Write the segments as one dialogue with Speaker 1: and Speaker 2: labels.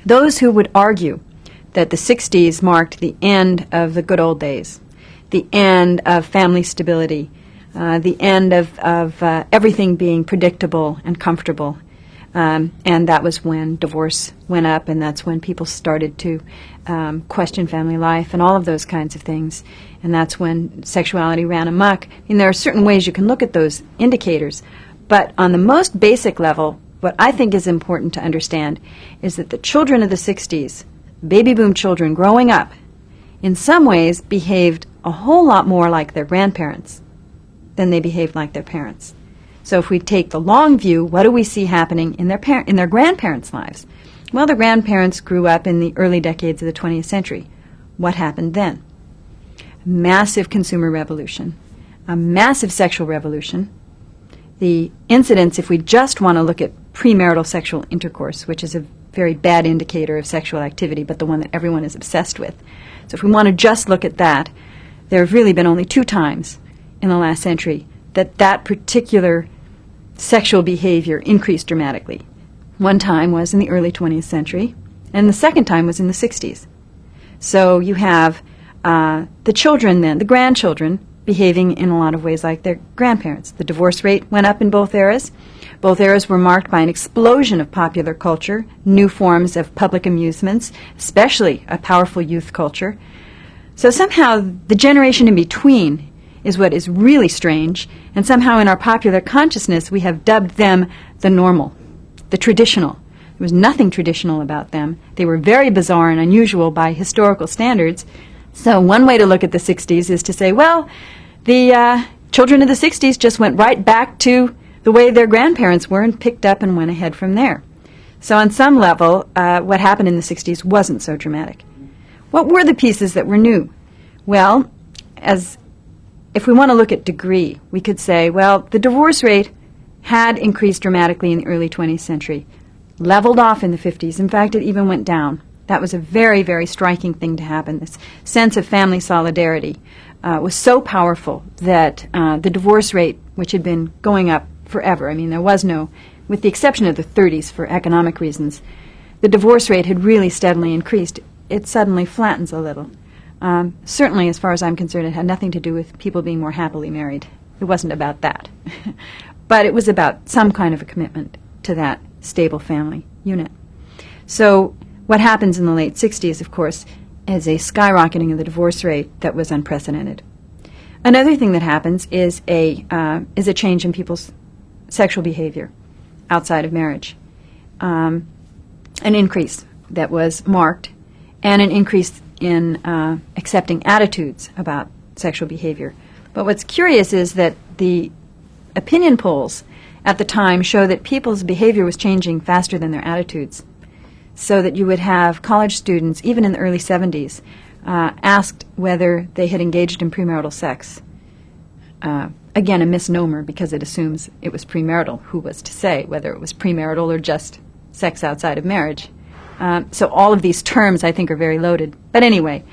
Speaker 1: those who would argue that the 60s marked the end of the good old days, the end of family stability, the end of everything being predictable and comfortable. And that was when divorce went up, and that's when people started to question family life and all of those kinds of things. And that's when sexuality ran amok. I mean, there are certain ways you can look at those indicators, but on the most basic level, what I think is important to understand is that the children of the 60s, baby boom children growing up, in some ways behaved a whole lot more like their grandparents than they behaved like their parents. So if we take the long view, what do we see happening in their grandparents' lives? Well, the grandparents grew up in the early decades of the 20th century. What happened then? Massive consumer revolution, a massive sexual revolution. The incidence, if we just want to look at premarital sexual intercourse, which is a very bad indicator of sexual activity, but the one that everyone is obsessed with. So if we want to just look at that, there have really been only 2 times in the last century that particular sexual behavior increased dramatically. One time was in the early 20th century, and the second time was in the 60s. So you have the children then, the grandchildren, behaving in a lot of ways like their grandparents. The divorce rate went up in both eras. Both eras were marked by an explosion of popular culture, new forms of public amusements, especially a powerful youth culture. So somehow the generation in between is what is really strange, and somehow in our popular consciousness we have dubbed them the normal, the traditional. There was nothing traditional about them. They were very bizarre and unusual by historical standards. So one way to look at the 60s is to say, well, the children of the 60s just went right back to the way their grandparents were and picked up and went ahead from there. So on some level, what happened in the 60s wasn't so dramatic. What were the pieces that were new? Well, if we want to look at degree, we could say, well, the divorce rate had increased dramatically in the early 20th century, leveled off in the 50s. In fact, it even went down. That was a very, very striking thing to happen. This sense of family solidarity was so powerful that the divorce rate, which had been going up forever, I mean, there was no, with the exception of the 30s for economic reasons, the divorce rate had really steadily increased. It suddenly flattens a little. Certainly, as far as I'm concerned, it had nothing to do with people being more happily married. It wasn't about that. But it was about some kind of a commitment to that stable family unit. So what happens in the late 60s, of course, is a skyrocketing of the divorce rate that was unprecedented. Another thing that happens is a change in people's sexual behavior outside of marriage. An increase that was marked, and an increase in accepting attitudes about sexual behavior. But what's curious is that the opinion polls at the time show that people's behavior was changing faster than their attitudes. So that you would have college students, even in the early 70s, asked whether they had engaged in premarital sex. Again, a misnomer because it assumes it was premarital. Who was to say whether it was premarital or just sex outside of marriage? So all of these terms, I think, are very loaded. But anyway,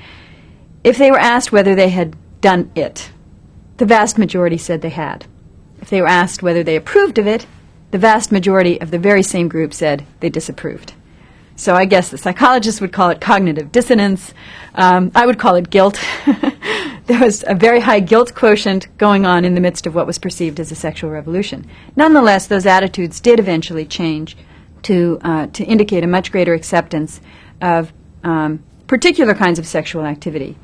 Speaker 1: if they were asked whether they had done it, the vast majority said they had. If they were asked whether they approved of it, the vast majority of the very same group said they disapproved. So I guess the psychologists would call it cognitive dissonance. I would call it guilt. There was a very high guilt quotient going on in the midst of what was perceived as a sexual revolution. Nonetheless, those attitudes did eventually change to indicate a much greater acceptance of particular kinds of sexual activity.